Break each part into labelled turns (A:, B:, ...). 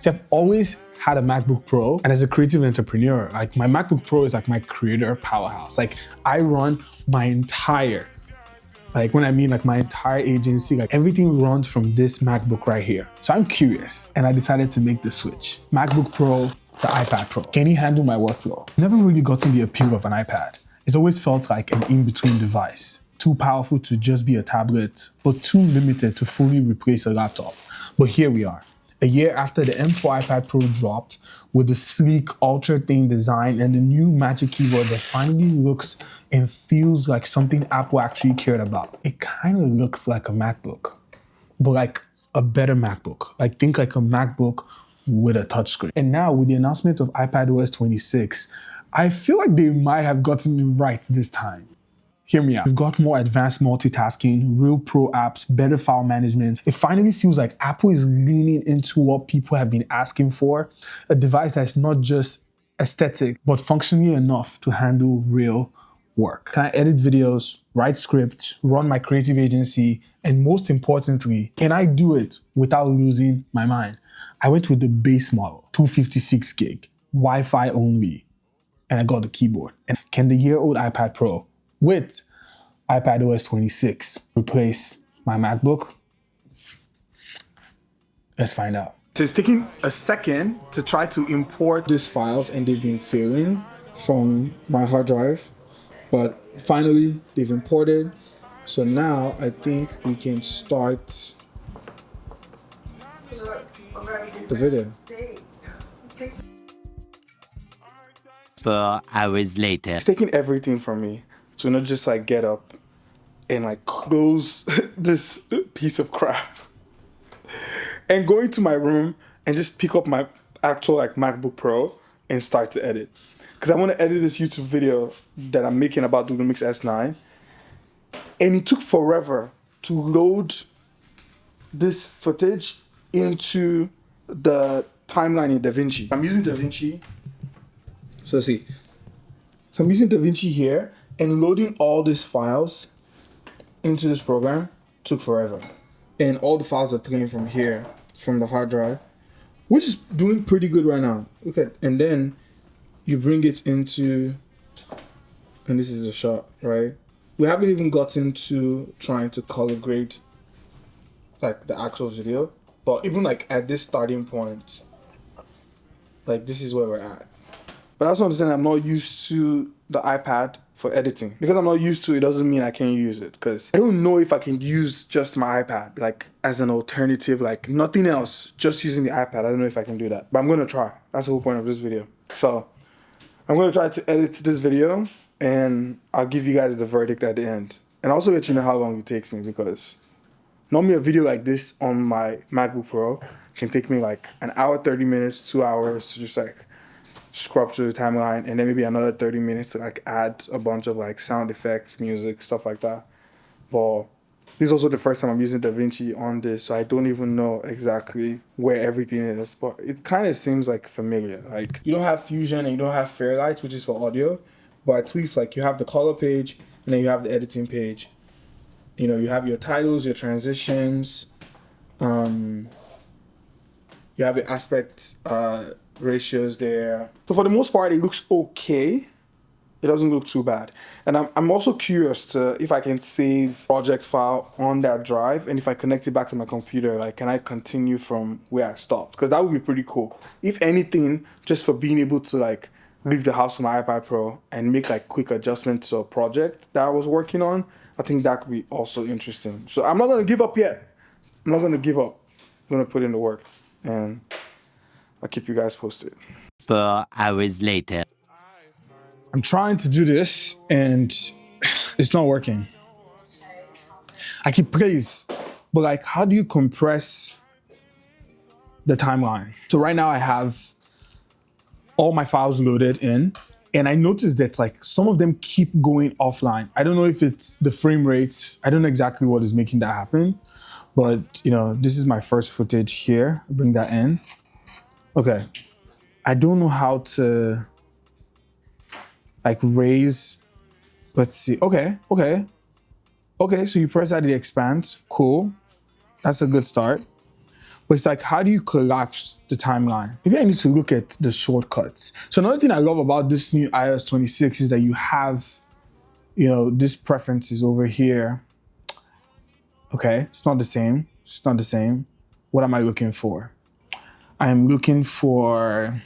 A: See, I've always had a MacBook Pro, and as a creative entrepreneur, like my MacBook Pro is like my creator powerhouse. Like I run my entire, like when I mean like my entire agency, like everything runs from this MacBook right here. So I'm curious, and I decided to make the switch. MacBook Pro to iPad Pro. Can you handle my workflow? Never really gotten the appeal of an iPad. It's always felt like an in-between device. Too powerful to just be a tablet, but too limited to fully replace a laptop. But here we are. A year after the M4 iPad Pro dropped, with the sleek, ultra-thin design and the new Magic Keyboard that finally looks and feels like something Apple actually cared about. It kind of looks like a MacBook, but like a better MacBook. Like think like a MacBook with a touchscreen. And now with the announcement of iPadOS 26, I feel like they might have gotten it right this time. Hear me out. We've got more advanced multitasking, real pro apps, better file management. It finally feels like Apple is leaning into what people have been asking for, a device that's not just aesthetic, but functionally enough to handle real work. Can I edit videos, write scripts, run my creative agency, and most importantly, can I do it without losing my mind? I went with the base model, 256 gig, Wi-Fi only, and I got the keyboard. And can the year-old iPad Pro with iPadOS 26 replace my MacBook? Let's find out. So it's taking a second to try to import these files, and they've been failing from my hard drive, but finally they've imported. So now I think we can start the video.
B: 4 hours later.
A: It's taking everything from me to not just like get up and like close this piece of crap and go into my room and just pick up my actual like MacBook Pro and start to edit. Because I want to edit this YouTube video that I'm making about the Lumix S9. And it took forever to load this footage into the timeline in Davinci. I'm using Davinci. So see, so I'm using Davinci here, and loading all these files into this program took forever. And all the files are playing from here, from the hard drive, which is doing pretty good right now. Okay, and then you bring it into, and this is a shot, right? We haven't even gotten to trying to color grade like the actual video, but even like at this starting point, like this is where we're at. But I also understand I'm not used to the iPad for editing. Because I'm not used to it doesn't mean I can't use it. Because I don't know if I can use just my iPad like as an alternative, like nothing else, just using the iPad. I don't know if I can do that. But I'm gonna try. That's the whole point of this video. So I'm gonna try to edit this video and I'll give you guys the verdict at the end. And also let you know how long it takes me, because normally a video like this on my MacBook Pro can take me like an hour, 30 minutes, 2 hours to just like scrub through the timeline, and then maybe another 30 minutes to like add a bunch of like sound effects, music, stuff like that. But this is also the first time I'm using Davinci on this, so I don't even know exactly where everything is, but it kind of seems like familiar. Like you don't have Fusion and you don't have Fairlight, which is for audio, but at least like you have the color page and then you have the editing page. You know, you have your titles, your transitions, you have the aspect ratios there. So for the most part, it looks okay. It doesn't look too bad. And I'm also curious to if I can save project file on that drive, and if I connect it back to my computer, like can I continue from where I stopped? Because that would be pretty cool. If anything, just for being able to like leave the house with my iPad Pro and make like quick adjustments to a project that I was working on, I think that could be also interesting. So I'm not gonna give up yet. I'm not gonna give up. I'm gonna put in the work, and I'll keep you guys posted.
B: 4 hours later.
A: I'm trying to do this and it's not working. I keep praise, but like, how do you compress the timeline? So right now I have all my files loaded in, and I noticed that like some of them keep going offline. I don't know if it's the frame rates. I don't know exactly what is making that happen, but you know, this is my first footage here. Bring that in. Okay, I don't know how to like raise, let's see, okay, so you press that, it expands, cool. That's a good start. But it's like, how do you collapse the timeline? Maybe I need to look at the shortcuts. So another thing I love about this new iOS 26 is that you have, this preferences over here. Okay, it's not the same. It's not the same. What am I looking for? I am looking for,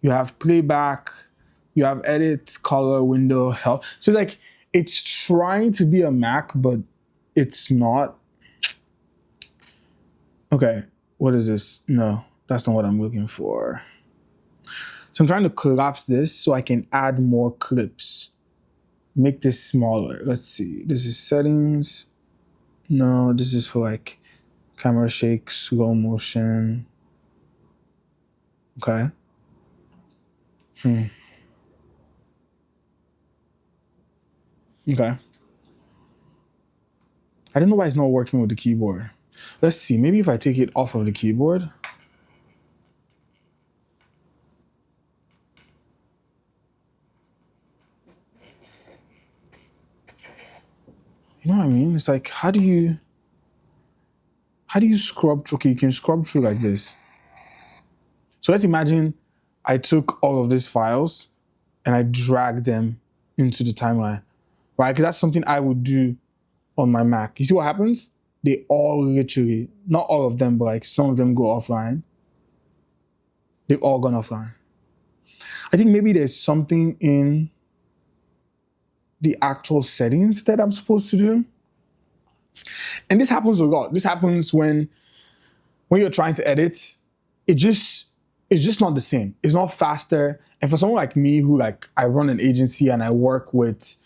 A: you have playback, you have edit, color, window, help. So it's like, it's trying to be a Mac, but it's not. Okay, what is this? No, that's not what I'm looking for. So I'm trying to collapse this so I can add more clips. Make this smaller. Let's see. This is settings. No, this is for like camera shake, slow motion. Okay. Okay. I don't know why it's not working with the keyboard. Let's see. Maybe if I take it off of the keyboard. You know what I mean? It's like, how do you scrub through? Okay, you can scrub through like this. So let's imagine I took all of these files and I dragged them into the timeline, right? Because that's something I would do on my Mac. You see what happens? They all literally, not all of them, but like some of them go offline. They've all gone offline. I think maybe there's something in the actual settings that I'm supposed to do. And this happens a lot. This happens when you're trying to edit, it's just not the same. It's not faster. And for someone like me who like, I run an agency and I work with,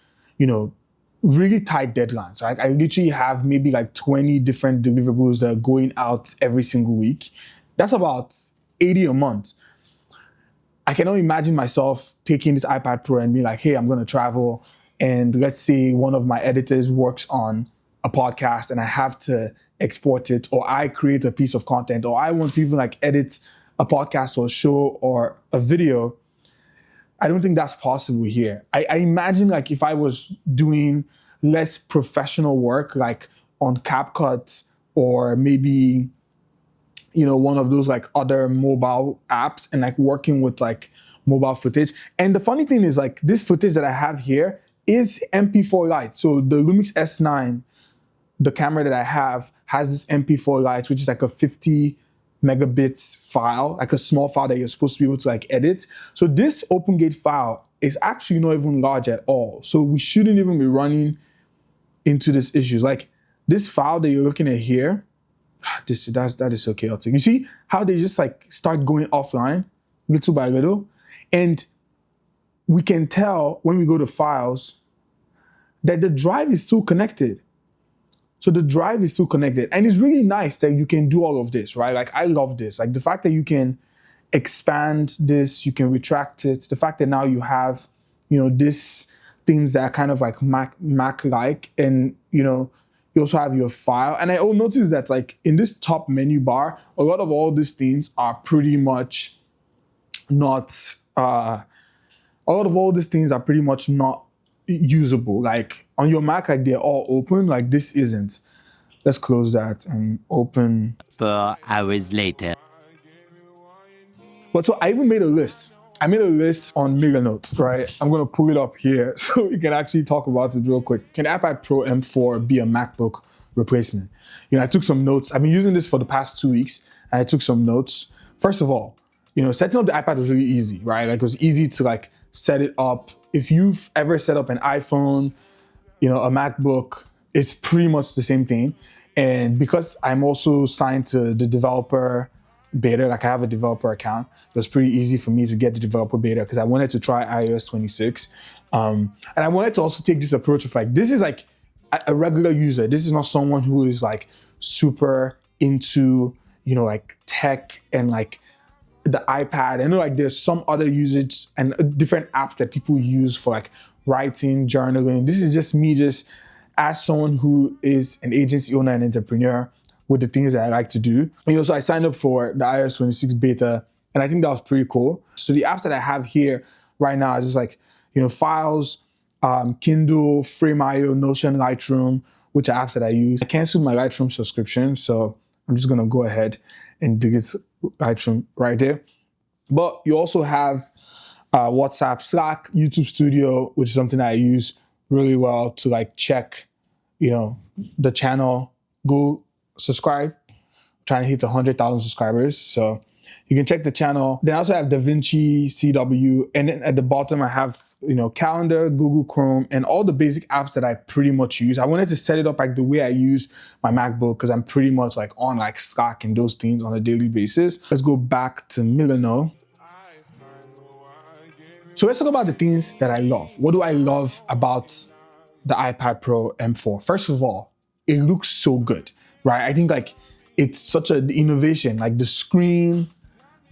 A: really tight deadlines. Right? I literally have maybe like 20 different deliverables that are going out every single week. That's about 80 a month. I cannot imagine myself taking this iPad Pro and being like, hey, I'm going to travel. And let's say one of my editors works on a podcast and I have to export it, or I create a piece of content, or I want to even like edit a podcast or a show or a video. I don't think that's possible here. I imagine like if I was doing less professional work, like on CapCut or maybe, one of those like other mobile apps and like working with like mobile footage. And the funny thing is like this footage that I have here is MP4 Lite. So the Lumix S9, the camera that I have has this MP4 Lite, which is like a 50 megabits file, like a small file that you're supposed to be able to like edit. So this OpenGate file is actually not even large at all. So we shouldn't even be running into these issues. Like this file that you're looking at here, that is so chaotic. You see how they just like start going offline little by little? And we can tell when we go to files that the drive is still connected. So the drive is still connected. And it's really nice that you can do all of this, right? Like I love this. Like the fact that you can expand this, you can retract it. The fact that now you have, this things that are kind of like Mac-like, and, you also have your file. And I will notice that like in this top menu bar, a lot of all these things are pretty much not, usable. Like on your Mac, like they're all open, like this isn't. Let's close that and open.
B: 4 hours later.
A: But so I even made a list. I made a list on Meganote, right? I'm gonna pull it up here so we can actually talk about it real quick. Can iPad Pro M4 be a MacBook replacement? I took some notes. I've been using this for the past 2 weeks and I took some notes. First of all, setting up the iPad was really easy, right? Like it was easy to like set it up. If you've ever set up an iPhone, a MacBook, it's pretty much the same thing. And because I'm also signed to the developer beta, like I have a developer account, it was pretty easy for me to get the developer beta because I wanted to try iOS 26. And I wanted to also take this approach of like, this is like a regular user. This is not someone who is like super into, like tech and like the iPad. I know like there's some other usage and different apps that people use for like writing, journaling. This is just me just as someone who is an agency owner and entrepreneur with the things that I like to do. So I signed up for the iOS 26 beta and I think that was pretty cool. So the apps that I have here right now is just like, Files, Kindle, Frame.io, Notion, Lightroom, which are apps that I use. I canceled my Lightroom subscription, so I'm just gonna go ahead and dig it right there. But you also have WhatsApp, Slack, YouTube Studio, which is something that I use really well to like check, the channel. Go subscribe. Trying to hit 100,000 subscribers, so you can check the channel. Then I also have Davinci CW, and then at the bottom I have Calendar, Google Chrome, and all the basic apps that I pretty much use. I wanted to set it up like the way I use my MacBook because I'm pretty much like on like Slack and those things on a daily basis. Let's go back to Milano. So let's talk about the things that I love. What do I love about the iPad Pro M4? First of all, it looks so good, right? I think like it's such an innovation, like the screen,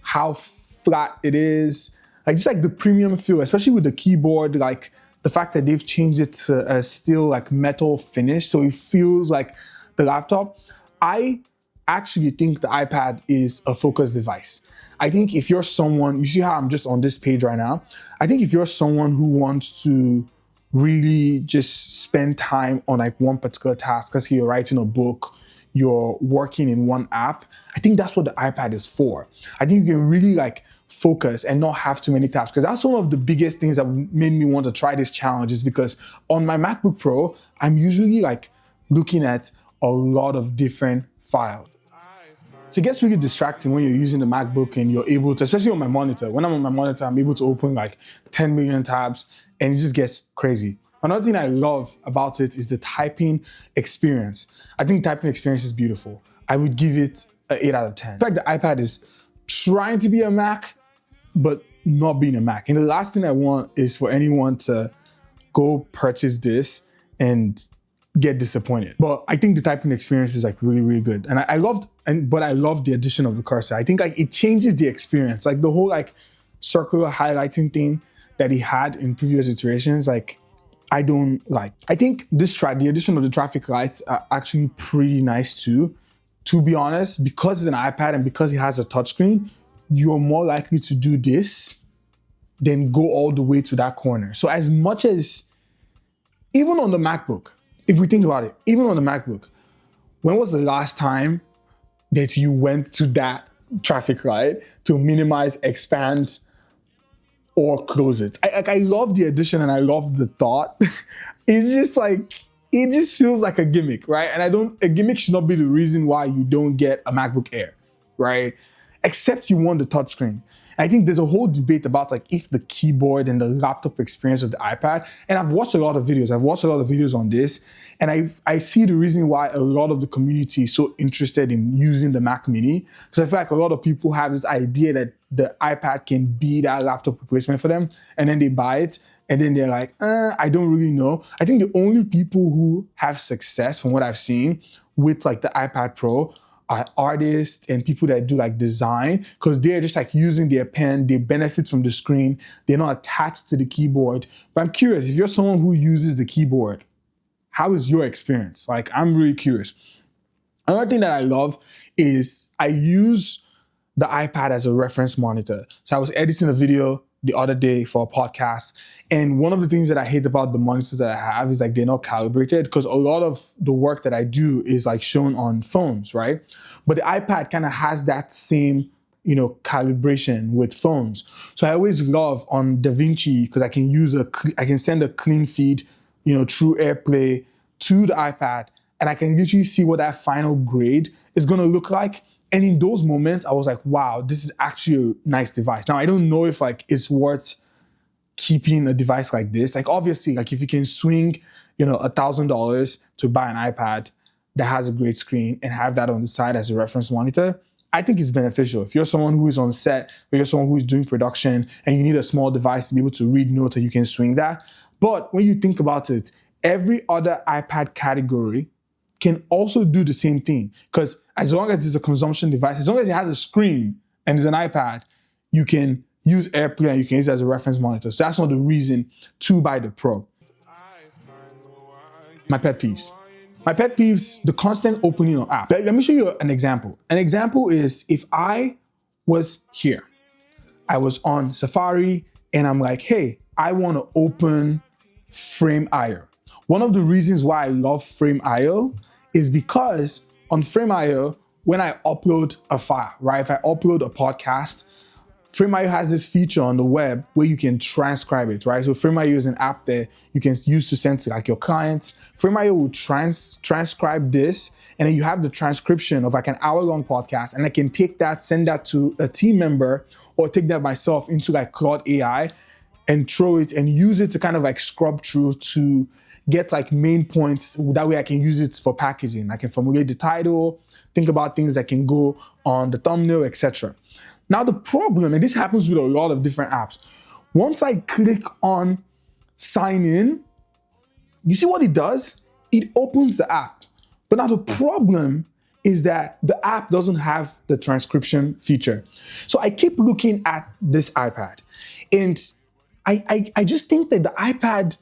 A: how flat it is, like just like the premium feel, especially with the keyboard, like the fact that they've changed it to a still like metal finish, so it feels like the laptop. I actually think the iPad is a focus device. I think if you're someone, you see how I'm just on this page right now, I think if you're someone who wants to really just spend time on like one particular task, let's say you're writing a book, you're working in one app, I think that's what the iPad is for. I think you can really like focus and not have too many tabs, because that's one of the biggest things that made me want to try this challenge, is because on my MacBook Pro, I'm usually like looking at a lot of different files. So it gets really distracting when you're using the MacBook and you're able to, especially on my monitor. When I'm on my monitor, I'm able to open like 10 million tabs and it just gets crazy. Another thing I love about it is the typing experience. I think typing experience is beautiful. I would give it an 8 out of 10. In fact, the iPad is trying to be a Mac, but not being a Mac. And the last thing I want is for anyone to go purchase this and get disappointed. But I think the typing experience is like really, really good. And I loved the addition of the cursor. I think like it changes the experience. Like the whole like circular highlighting thing that he had in previous iterations, like I don't like. I think the addition of the traffic lights are actually pretty nice too. To be honest, because it's an iPad and because it has a touchscreen, you're more likely to do this than go all the way to that corner. So as much as, even on the MacBook, if we think about it, even on the MacBook, when was the last time that you went to that traffic light to minimize, expand, or close it? I love the addition and I love the thought. It's just like, it just feels like a gimmick, right? And a gimmick should not be the reason why you don't get a MacBook Air, right? Except you want the touchscreen. I think there's a whole debate about like if the keyboard and the laptop experience of the iPad, and I've watched a lot of videos on this, and I see the reason why a lot of the community is so interested in using the Mac Mini, because I feel like a lot of people have this idea that the iPad can be that laptop replacement for them, and then they buy it, and then they're like, I don't really know. I think the only people who have success, from what I've seen, with like the iPad Pro are artists and people that do like design, because they're just like using their pen, they benefit from the screen, they're not attached to the keyboard. But I'm curious, if you're someone who uses the keyboard, how is your experience? Like, I'm really curious. Another thing that I love is I use the iPad as a reference monitor. So I was editing a video the other day for a podcast, and one of the things that I hate about the monitors that I have is like they're not calibrated, because a lot of the work that I do is like shown on phones, right? But the iPad kind of has that same, calibration with phones. So I always love on Davinci, because I can send a clean feed, through AirPlay to the iPad, and I can literally see what that final grade is going to look like. And in those moments, I was like, wow, this is actually a nice device. Now, I don't know if like it's worth keeping a device like this. Like, obviously, like if you can swing, $1,000 to buy an iPad that has a great screen and have that on the side as a reference monitor, I think it's beneficial. If you're someone who is on set, or you're someone who is doing production and you need a small device to be able to read notes and you can swing that. But when you think about it, every other iPad category can also do the same thing, because as long as it's a consumption device, as long as it has a screen and it's an iPad, you can use AirPlay and you can use it as a reference monitor. So that's not the reason to buy the Pro. My pet peeves. The constant opening of apps. Let me show you an example. An example is if I was here, I was on Safari and I'm like, hey, I want to open Frame.io. One of the reasons why I love Frame.io is because on Frame.io, when I upload a file, right? If I upload a podcast, Filmmaker has this feature on the web where you can transcribe it, right? So Filmmaker is an app that you can use to send to like your clients. Filmmaker will transcribe this, and then you have the transcription of like an hour-long podcast, and I can take that, send that to a team member, or take that myself into like Claude AI and throw it and use it to kind of like scrub through to get like main points. That way I can use it for packaging. I can formulate the title, think about things that can go on the thumbnail, etc. Now the problem, and this happens with a lot of different apps, once I click on sign in, you see what it does? It opens the app. But now the problem is that the app doesn't have the transcription feature. So I keep looking at this iPad, and I just think that the iPad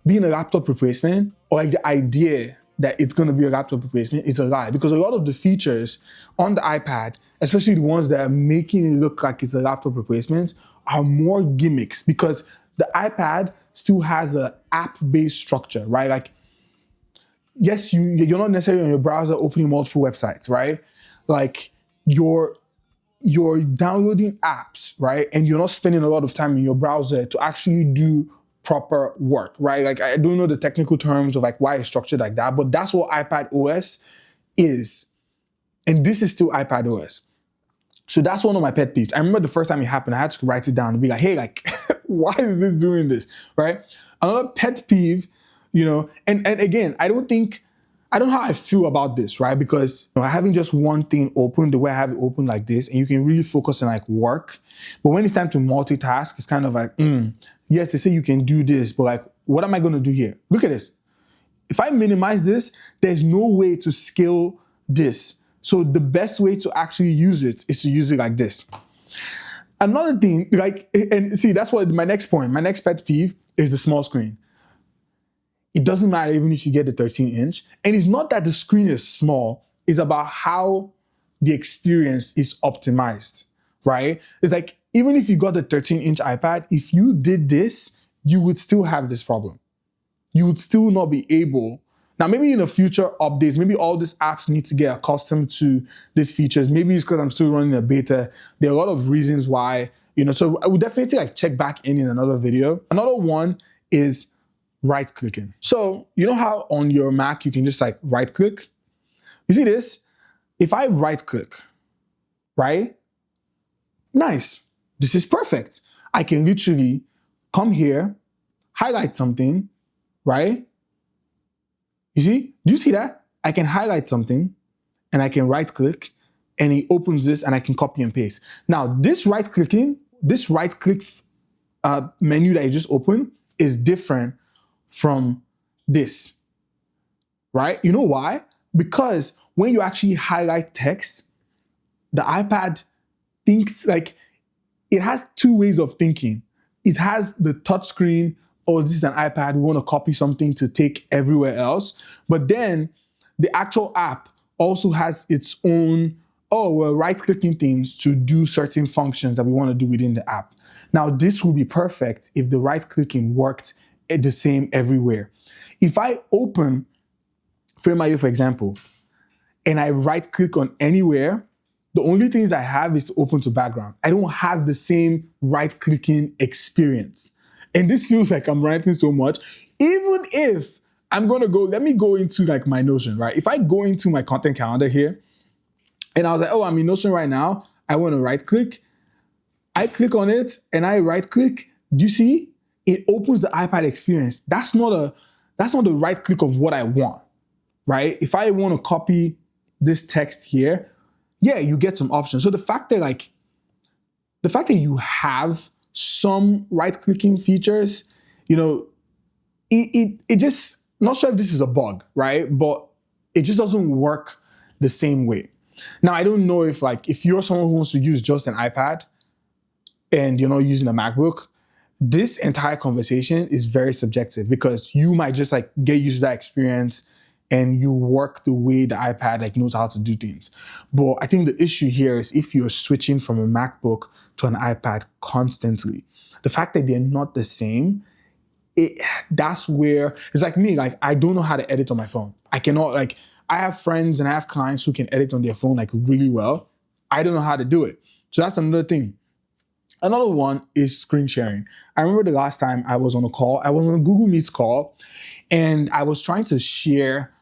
A: being a laptop replacement, or like the idea that it's going to be a laptop replacement, is a lie, because a lot of the features on the iPad, especially the ones that are making it look like it's a laptop replacement, are more gimmicks, because the iPad still has an app-based structure, right? Like, yes, you're not necessarily on your browser opening multiple websites, right? Like, you're downloading apps, right? And you're not spending a lot of time in your browser to actually do proper work, right? Like, I don't know the technical terms of like why it's structured like that, but that's what iPadOS is. And this is still iPadOS. So that's one of my pet peeves. I remember the first time it happened, I had to write it down and be like, hey, like, why is this doing this, right? Another pet peeve, and again, I don't know how I feel about this, right? Because having just one thing open, the way I have it open like this, and you can really focus on like work. But when it's time to multitask, it's kind of like, yes, they say you can do this, but like, what am I going to do here? Look at this. If I minimize this, there's no way to scale this. So the best way to actually use it is to use it like this. Another thing, like, and see, that's what my next point, my next pet peeve is the small screen. It doesn't matter even if you get the 13-inch. And it's not that the screen is small, it's about how the experience is optimized, right? It's like, even if you got the 13-inch iPad, if you did this, you would still have this problem. You would still not be able. Now, maybe in the future updates, maybe all these apps need to get accustomed to these features. Maybe it's because I'm still running a beta. There are a lot of reasons why, so I would definitely like check back in another video. Another one is right clicking. So you know how on your Mac you can just like right click? You see this? If I right click, right? Nice. This is perfect. I can literally come here, highlight something, right? You see? Do you see that? I can highlight something and I can right click and it opens this and I can copy and paste. Now, this right click menu that I just opened is different from this, right? You know why? Because when you actually highlight text, the iPad thinks like it has two ways of thinking. It has the touch screen, oh, this is an iPad, we want to copy something to take everywhere else. But then the actual app also has its own, oh, we're right-clicking things to do certain functions that we want to do within the app. Now, this would be perfect if the right-clicking worked the same everywhere. If I open Filmmaker, for example, and I right-click on anywhere, the only things I have is to open to background. I don't have the same right-clicking experience. And this feels like I'm ranting so much. Even if I'm gonna let me go into like my Notion, right? If I go into my content calendar here, and I was like, oh, I'm in Notion right now, I wanna right-click. I click on it and I right-click. Do you see? It opens the iPad experience. That's not the right-click of what I want, right? If I wanna copy this text here, yeah, you get some options. So the fact that you have some right-clicking features, it just, not sure if this is a bug, right? But it just doesn't work the same way. Now, I don't know if you're someone who wants to use just an iPad and you're not using a MacBook, this entire conversation is very subjective because you might just like get used to that experience and you work the way the iPad knows how to do things. But I think the issue here is if you're switching from a MacBook to an iPad constantly, the fact that they're not the same, that's where it's like me, I don't know how to edit on my phone. I cannot I have friends and I have clients who can edit on their phone like really well. I don't know how to do it. So that's another thing. Another one is screen sharing. I remember the last time I was on a call, I was on a Google Meets call, and I was trying to share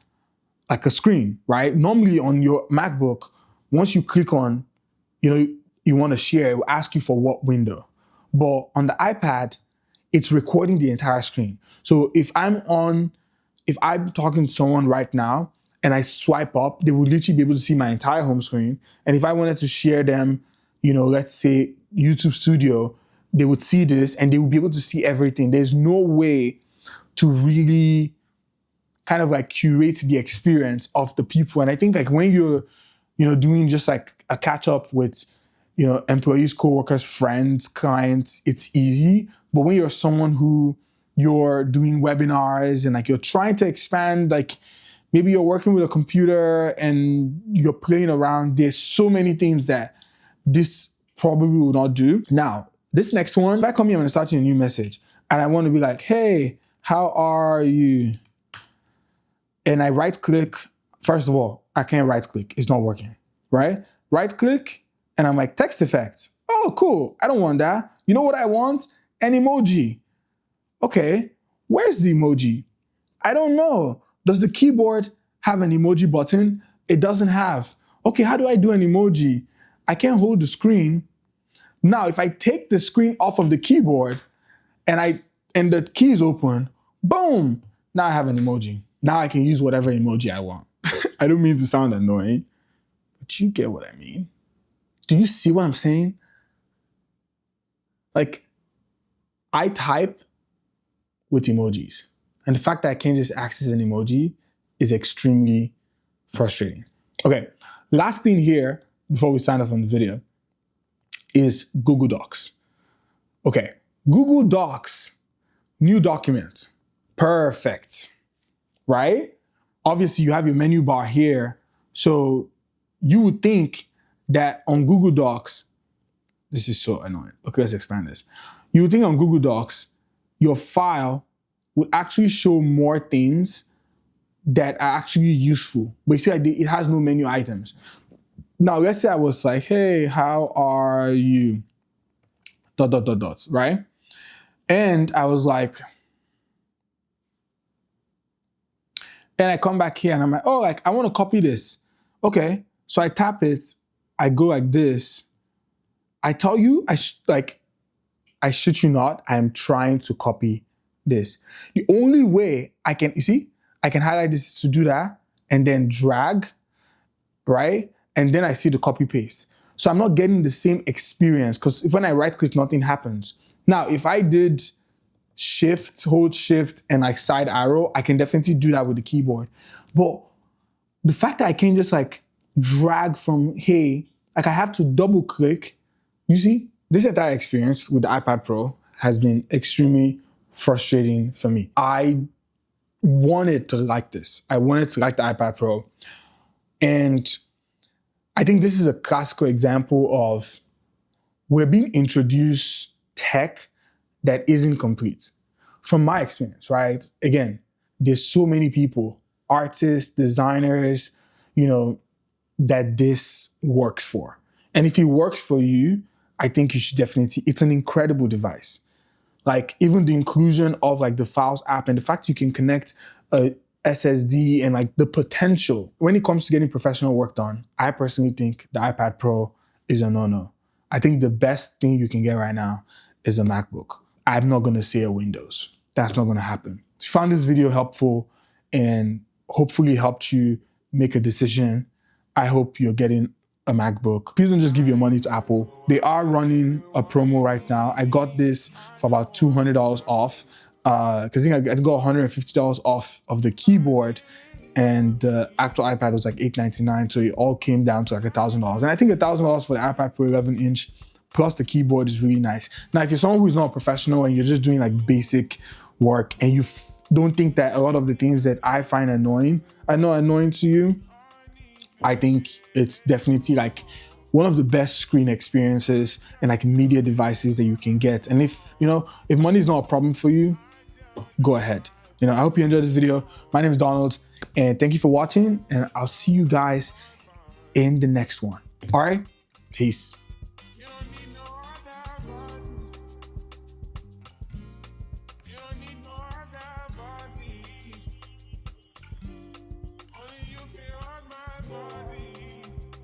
A: like a screen, right? Normally on your MacBook, once you click on, you want to share, it will ask you for what window. But on the iPad, it's recording the entire screen. So if I'm talking to someone right now and I swipe up, they will literally be able to see my entire home screen. And if I wanted to share them, let's say YouTube Studio, they would see this and they would be able to see everything. There's no way to really kind of like curate the experience of the people. And I think like when you're, doing just like a catch up with, employees, coworkers, friends, clients, it's easy. But when you're someone who you're doing webinars and like you're trying to expand, like maybe you're working with a computer and you're playing around, there's so many things that this probably will not do. Now, this next one, if I come here and start a new message and I want to be like, hey, how are you? And I right click, first of all, I can't right click, it's not working, right? Right click and I'm like, text effects. Oh, cool, I don't want that. You know what I want? An emoji. Okay, where's the emoji? I don't know. Does the keyboard have an emoji button? It doesn't have. Okay, how do I do an emoji? I can't hold the screen. Now, if I take the screen off of the keyboard and the key is open, boom, now I have an emoji. Now I can use whatever emoji I want. I don't mean to sound annoying, but you get what I mean. Do you see what I'm saying? Like, I type with emojis. And the fact that I can't just access an emoji is extremely frustrating. Okay, last thing here before we sign off on the video is Google Docs. Okay, Google Docs, new document, perfect, right? Obviously you have your menu bar here. So you would think that on Google Docs, this is so annoying. Okay, let's expand this. You would think on Google Docs, your file would actually show more things that are actually useful. But you see, like, it has no menu items. Now, let's say I was like, hey, how are you? ... right? And I was like, and I come back here and I'm like, oh, like, I want to copy this. Okay, so I tap it, I go like this. I tell you, I shit you not, I am trying to copy this. The only way I can, you see, I can highlight this to do that and then drag, right? And then I see the copy paste. So I'm not getting the same experience because if when I right click, nothing happens. Now, if I did hold shift and like side arrow, I can definitely do that with the keyboard. But the fact that I can just like drag from, hey, like I have to double click, you see, this entire experience with the iPad Pro has been extremely frustrating for me. I wanted to like this. I wanted to like the iPad Pro. And I think this is a classical example of we're being introduced tech that isn't complete. From my experience, right? Again, there's so many people, artists, designers, that this works for. And if it works for you, I think you should definitely, it's an incredible device. Like even the inclusion of like the Files app and the fact you can connect a SSD and like the potential when it comes to getting professional work done, I personally think the iPad Pro is a no-no. I think the best thing you can get right now is a MacBook. I'm not gonna say a Windows. That's not gonna happen. If you found this video helpful and hopefully helped you make a decision, I hope you're getting a MacBook. Please don't just give your money to Apple. They are running a promo right now. I got this for about $200 off. Because I think I got $150 off of the keyboard and the actual iPad was like $899. So it all came down to like $1,000. And I think $1,000 for the iPad Pro 11-inch plus the keyboard is really nice. Now, if you're someone who's not a professional and you're just doing like basic work and you don't think that a lot of the things that I find annoying are not annoying to you, I think it's definitely like one of the best screen experiences and like media devices that you can get. And if money is not a problem for you, go ahead. I hope you enjoyed this video. My name is Donald. And thank you for watching, and I'll see you guys in the next one. All right, peace.